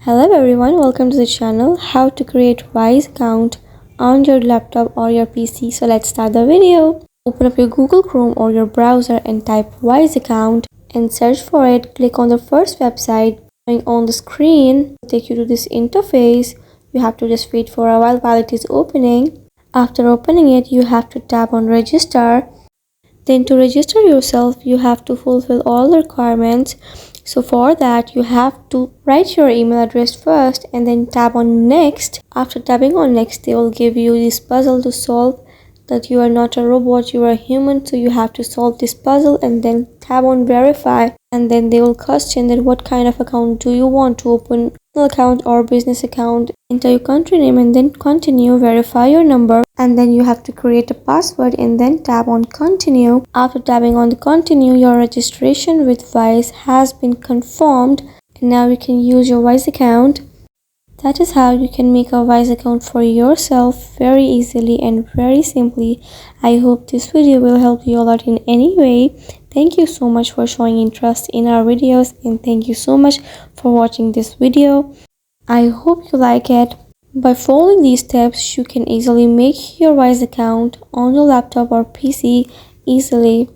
Hello everyone, welcome to the channel how to create Wise account on your laptop or your PC. So let's start the video. Open up your Google Chrome or your browser and type Wise account and search for it. Click on the first website showing on the screen. It'll take you to this interface. You have to just wait for a while it is opening. After opening it, you have to tap on register. Then to register yourself, you have to fulfill all the requirements. So for that, you have to write your email address first and then tap on next. After tapping on next, they will give you this puzzle to solve, that you are not a robot, you are a human. So you have to solve this puzzle and then tap on verify. And then they will question that what kind of account do you want to open, personal account or business account. Enter your country name and then continue, verify your number. And then you have to create a password and then tap on continue. After tapping on the continue, your registration with Wise has been confirmed and now you can use your Wise account. That is how you can make a Wise account for yourself very easily and very simply. I hope this video will help you a lot in any way. Thank you so much for showing interest in our videos and thank you so much for watching this video. I hope you like it. By following these steps, you can easily make your Wise account on your laptop or PC easily.